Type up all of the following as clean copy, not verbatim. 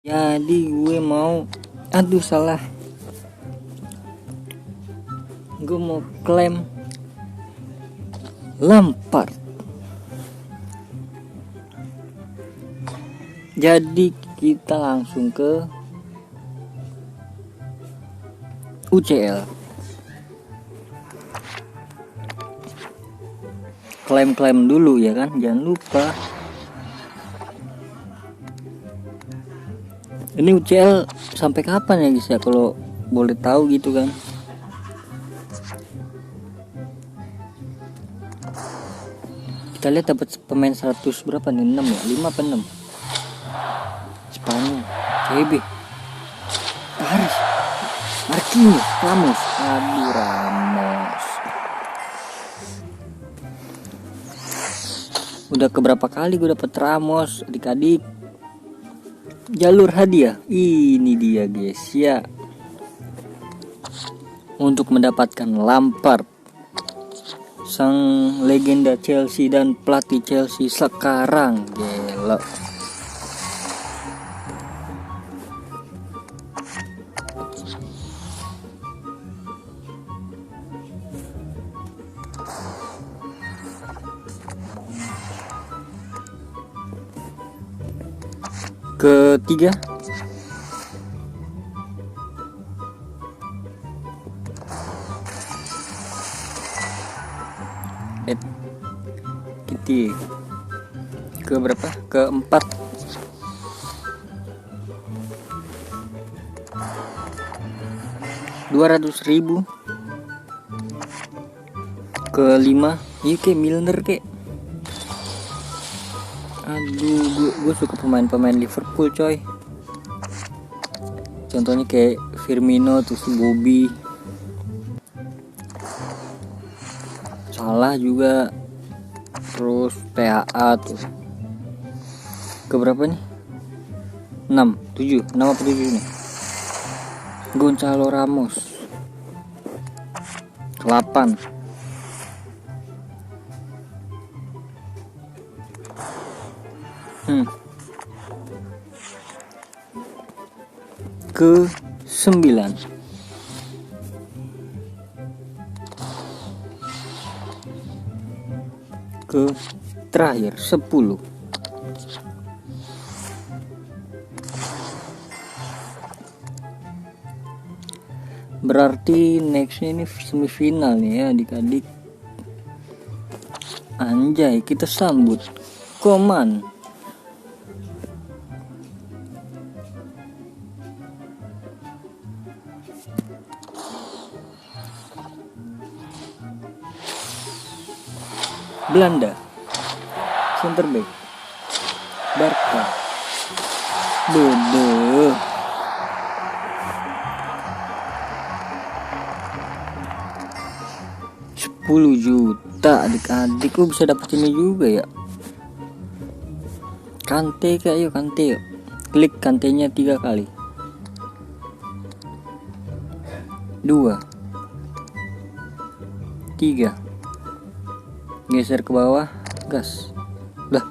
Jadi gue mau salah. Gue mau klaim Lampard. Jadi kita langsung ke UCL. Klaim dulu ya kan, jangan lupa. Ini UCL sampai kapan ya guys ya, kalau boleh tahu gitu kan. Kita lihat dapat pemain 100 berapa nih, 6 ya, 5 apa 6. Spanyol, CB, Paris, Marquinhos, Ramos, aduh Ramos. Udah keberapa kali gue dapet Ramos, adik-adik. Jalur hadiah, ini dia guys ya. Untuk mendapatkan Lampard, sang legenda Chelsea dan pelatih Chelsea sekarang, gila. Ketiga, Kitty. Ke berapa? Keempat, $200.000. Kelima, iya kayak Milner kayak. Aduh, gue suka pemain-pemain Liverpool coy. Contohnya kayak Firmino, terus Bobby, Salah juga, terus TAA tuh. Keberapa nih? 6 apa 7 nih? Gonzalo Ramos. 8. Ke 9. Ke terakhir 10. Berarti nextnya ini semifinal nih ya adik-adik. Anjay, kita sambut Koman. Belanda, center back, Barca. Bodoh. $10 juta adik-adik, lu bisa dapet ini juga ya. Kante kayak, yuk Kante yuk. Klik Kantenya 3 kali. 2, 3. Geser ke bawah, gas. Lah.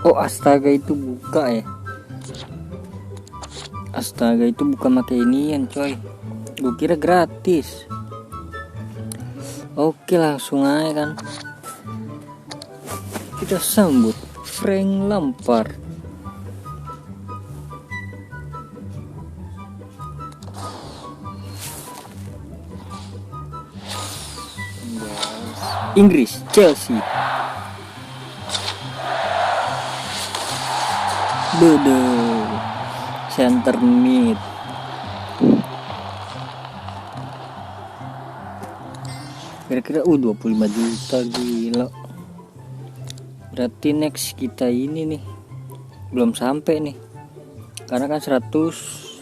Oh astaga, itu buka ya. Astaga, itu bukan pakai inian coy. Gue kira gratis. Oke, langsung aja kan. Kita sambut Frank Lampard. Inggris, Chelsea. Bodoh. Center mid. Kira-kira 25 juta, gila. Berarti next kita ini nih belum sampai nih. Karena kan 100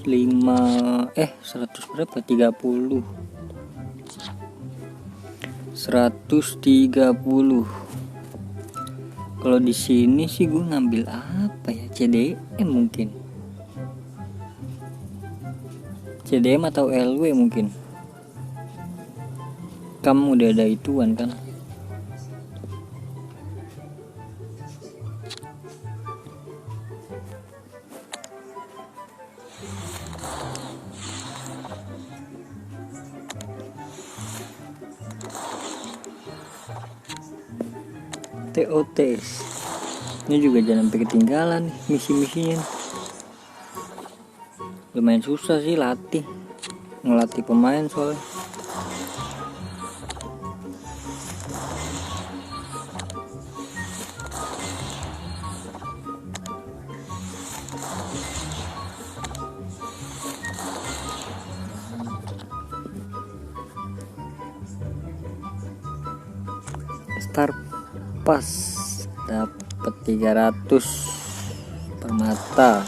berapa? 30. 130. Kalau di sini sih gue ngambil apa ya? CDM mungkin. CDM atau LW mungkin. Kamu udah ada ituan kan? TOTS. Ini juga jangan sampai ketinggalan nih misi-misinya. Lumayan susah sih ngelatih pemain soalnya. Star pas dapat 300 permata.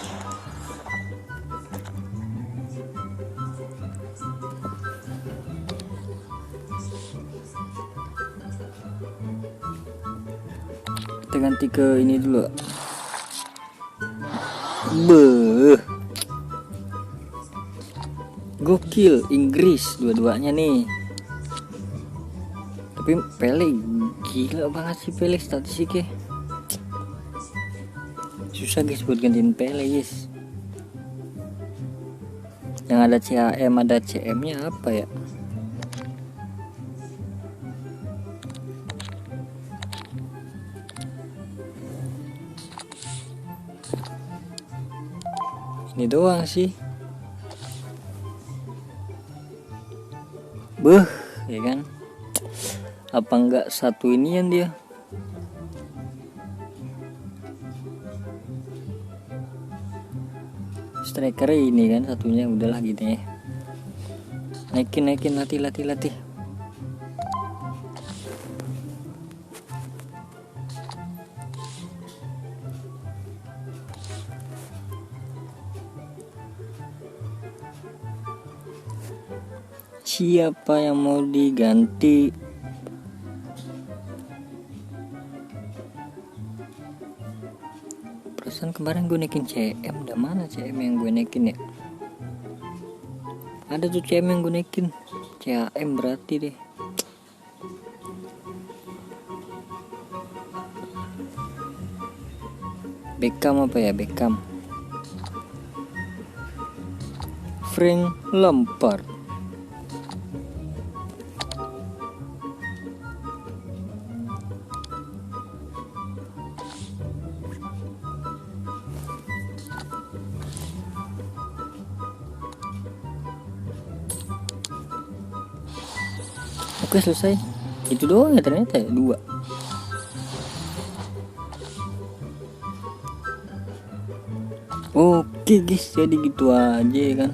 Kita ganti ke ini dulu. Gokil, Inggris dua-duanya nih. Tapi Pele gila banget sih, Pele statistiknya. Susah guys buat gantiin Pele guys. Yang ada CAM ada CM nya apa ya? Ini doang sih. Ya kan? Apa enggak satu inian dia? Striker ini kan satunya, udahlah gitu ya. Naikin latih. Siapa yang mau diganti? Perasaan kemarin gue naikin CM, udah mana CM yang gue naikin ya? Ada tuh CM yang gue naikin, CAM berarti deh. Beckham apa ya, Beckham? Frank Lampard. Oke, selesai. Itu doang ya ternyata ya, 2. Oke guys, jadi gitu aja ya kan.